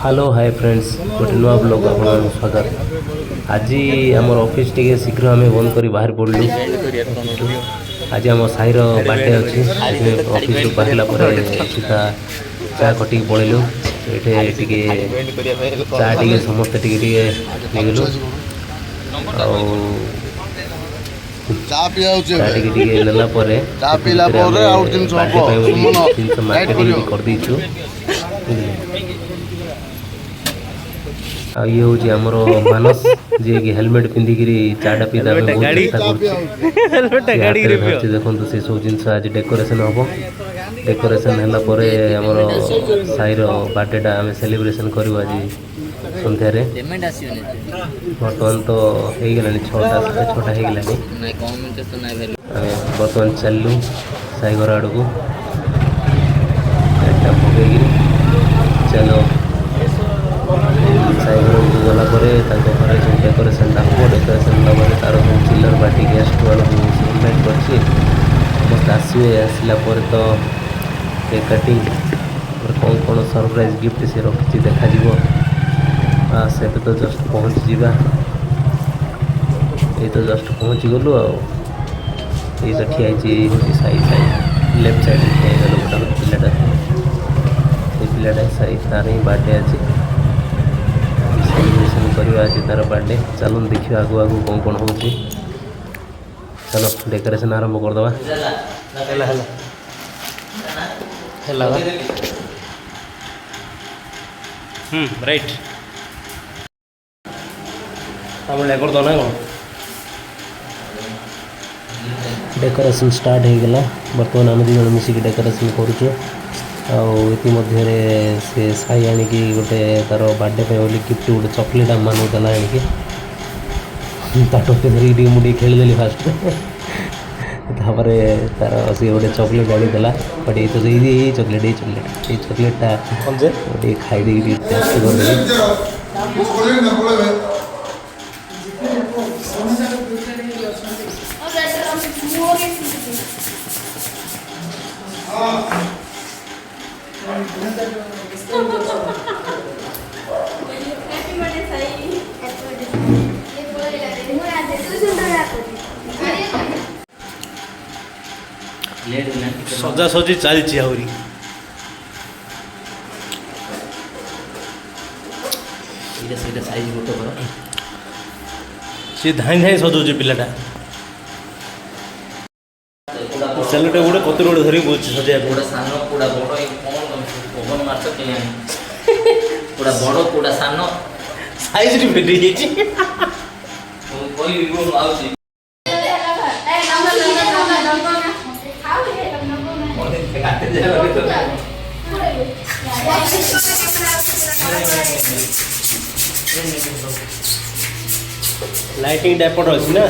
Hello hi friends गोटे नुआ blog आप स्वागत। आज आम ऑफिस टी शीघ्र आम बंद कर बाहर पड़लु। आज आम साईर बर्थडे अच्छी ऑफिस रू बाहर सीधा चा कटिक पड़ेलु। ये चा टे समस्ते नेगलु नेला जिन मार्केटिंग कर दीचु। ये हूँ आमर मानस जी की हेलमेट पिंधिकी चाटा पीता देखो से सब जिन आज डेकोरेशन हम डेकोरेशन है साईर बर्थडेटा आम सेलिब्रेशन करूँ आज सन्धार। बर्तमान तो हो गला 6टा 6:30 हो गलानी। बर्तमान चलू साई घर आड़ को पकई चलो साई घर को गलापर घर जो डेकोरेशन हम डेकोरेशन तार सब चिल्लर पार्टी गेस्ट वालों इनभाइट कर समस्त आसवे आसला तो केक कटिंग कौन कौन सरप्राइज गिफ्ट से रखी देखा से तो जस्ट पहुँच जा ये तो जस्ट पहुँची गलु आई तो ठिया हूँ साई साई लेफ्ट साइड ठिया गोटे पिलाटा पिलाटा साई तार ही बर्थडे अच्छी सेलिब्रेशन करवा आज तार बर्थडे। चलो देखिए आगु आगु कौन कौन हो चलो डेकोरेशन आरंभ करदे। राइट कर दो ना डेकोरेशन स्टार्ट हो गला। बर्तमान आम दी जन मिसिक डेकोरेशन करुचु आती से साई आणिकी गोटे तार बर्थडे पे बोली गिफ्ट गोटे चॉकलेट आम मानू देला आणिकी टोपी धरिकी मुझे खेलीदेली फास्ट तापर तार सी गोटे चॉकलेट आनीदेला बट ये तो चॉकलेट ये चॉकलेटा गोटे खाई टेस्ट कर सजा सजी चलती आहरी साइज गोटे कर सी धाई धाई सजाऊँ पिलाटा सेलोटे गोटे कतर गोटे धरिक बोलছি सजा गोटे सान कोड़ा बड़ पवन मार्च के कोड़ा बड़ कोड़ा सान साइज रे भेटी जाई कोई रूम आउची लाइटिंग डेपोट अच्छी ना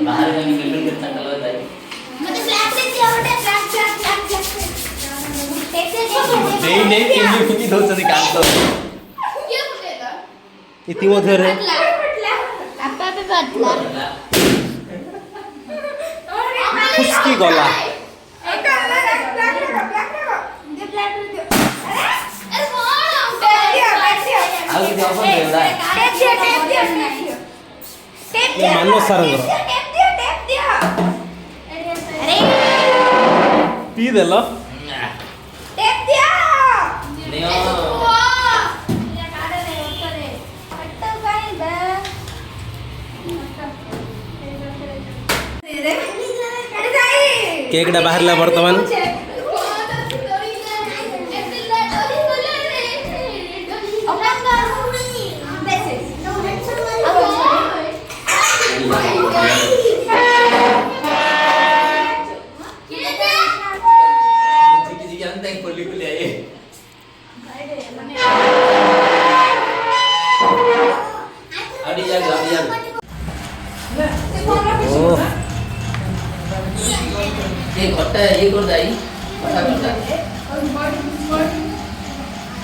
बाहर जाने के लिए कितना कलर है मुझे फ्लैश से दिया बेटा फ्लैश नहीं नहीं किंगी फिकी दो से निकाल दो क्या फुटेगा इतनी मधुर है पापा पे बदला खुशकी गला मानो सारंग पी देलो टेप दिया केकटा बाहरला वर्तमान ये कर दाई पता कर दा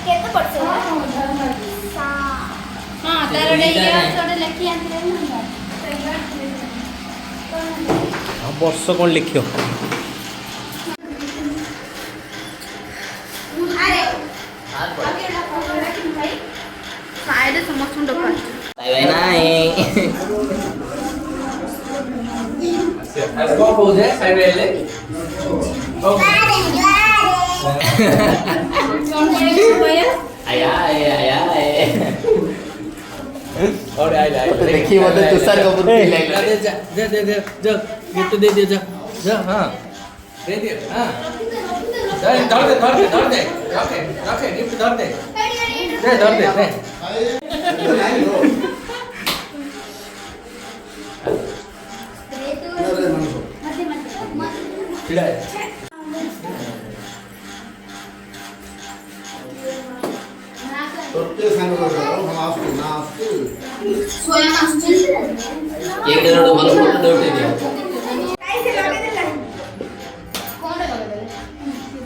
केते पड़छ हां तारडे ये थोड़े लिखी आंते ना वर्ष कौन लिखियो अरे हाथ पड़ साइड समस्त डॉक्टर ताई भाई ना आज को हो जाए साइड ले आया आया आया और आया देखिए मतलब तुषार कपूर की लाइन दे दे दे जा गिफ्ट दे दे जा जा हां दे दे हां धर दे गिफ्ट धर दे धर दे स्वयं आसुची एक जण मला फोटो देते दे कैसे लगे देला कोण लगे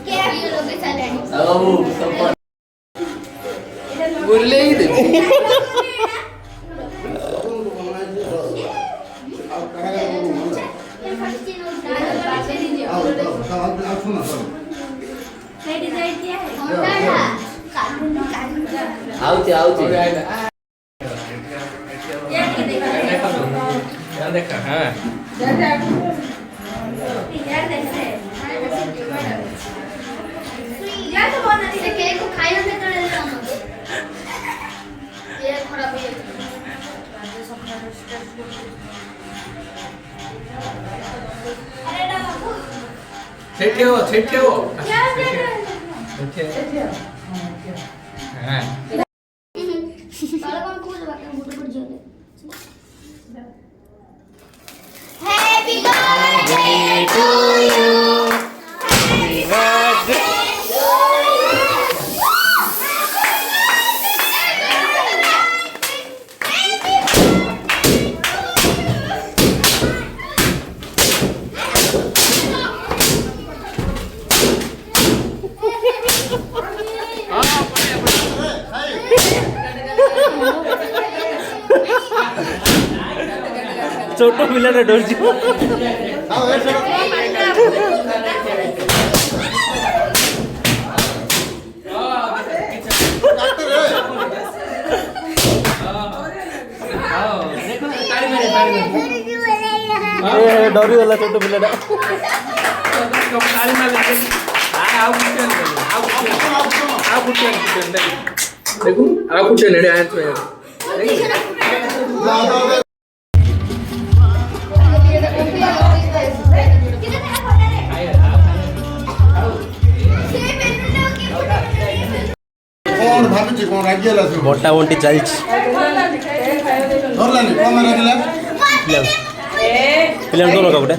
देला के लगे चालेनी सब सब बोलले ही दे आउची देखा हां यार तो बना से केक को खाई होते तो ये खराब है अरे ना बाबू सेठ हो क्या हां साला कौन कूद बाकी मुझे पड़ जाए हैप्पी बर्थडे टू यू छोट पिला डर जीव डरी गला छोट पिलाटा देखो आप कुछ नेड़े आए तो कौन भाभी कौन राज्य लासु बट्टा बंटी चलछि धरलानी कौन राखला पिला दोनो काबुटा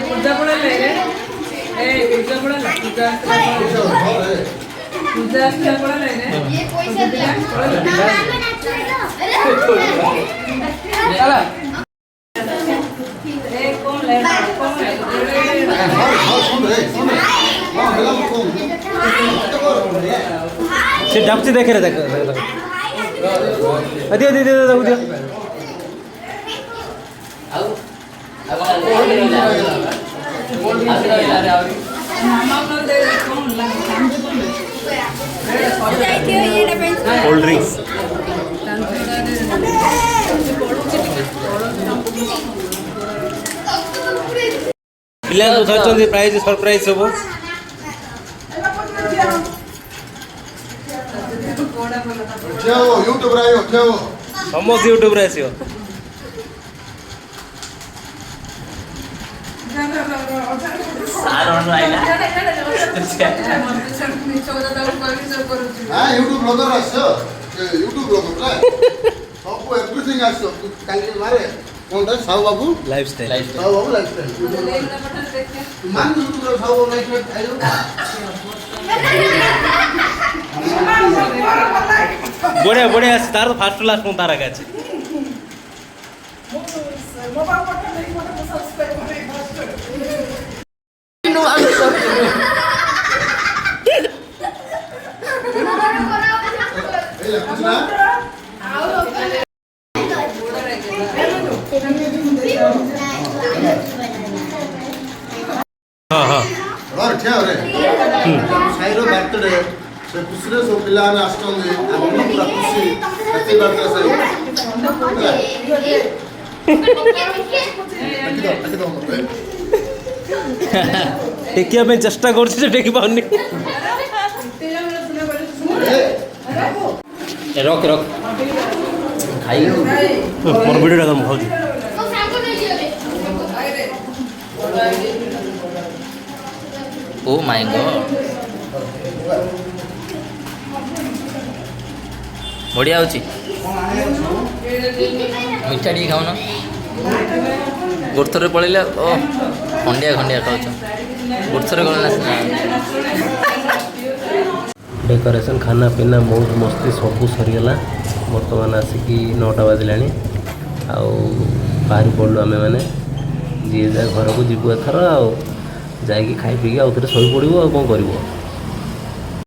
पूजा पड़ा ले रे ए पूजा पड़ा ले पूजा पड़ा ले रे ये पैसा दिया चला ए कौन ले सुन रे हां हेला कौन से डाबची देखे रे देख अदे अदे दे दे आओ अब कोल्ड ड्रिंक्स पिला तो धरचंदी प्राइज सरप्राइज सब जाओ यूट्यूब रे आयो जाओ समस्त यूट्यूब रे आसियो सारण आइला हां यूट्यूब ब्लॉगर आछो यूट्यूब ब्लॉगर रे सब एवरीथिंग आछो काली मारे কোনটা সাউ বাবু ଲାଇଫଷ୍ଟାଇଲ সাউ বাবু লাইফস্টাইল মান ইউটিউব সাউ বাবু লাইফস্টাইল আইলো ବଢ଼ିଆ ବଢ଼ିଆ ଅଛି ତାର ଫାଷ୍ଟ ଲାଷ୍ଟ ମୁଁ ତାର ଆଗେ ଅଛି এইলা বুঝনা ହଁ ହଁ और क्या हो रे साइरो बर्थडे से खुशी रे सब पिला ने आस्टंगे आपण पूरा खुशी हैप्पी बर्थडे से ताकि दो मत ଟେକିବା ପାଇଁ ଚେଷ୍ଟା କରୁଛି ଯେ ଟେକି ପାରୁନି ରଖ ରଖ ଖାଇ ମୋର ଭିଡ଼ିଓଟା ମୁଁ ଖାଉଛି ମୋ ସାଙ୍ଗ ନେଇଯିବ ରେ ଓ ମାଇ ଗଡ୍ ବଢ଼ିଆ ହେଉଛି ମିଠା ଟିକେ ଖାଉନ ଗୋଟେ ଥରରେ ପଳେଇଲେ ଓ ଖଣ୍ଡିଆ ଖଣ୍ଡିଆ ଖାଉଛ ଗୋଟେ ଥରେ ଗଲେ ନା ଡେକୋରେସନ୍ ଖାନା ପିନା ମୌଜ ମସ୍ତି ସବୁ ସରିଗଲା ବର୍ତ୍ତମାନ ଆସିକି 9ଟା ବାଜିଲାଣି ଆଉ ବାହାରି ପଡ଼ିଲୁ ଆମେମାନେ ଯିଏ ଯାହା ଘରକୁ ଯିବୁ ଏଥର ଆଉ ଯାଇକି ଖାଇ ପିଇକି ଆଉ ଥରେ ଶୋଇପଡ଼ିବୁ ଆଉ କ'ଣ କରିବୁ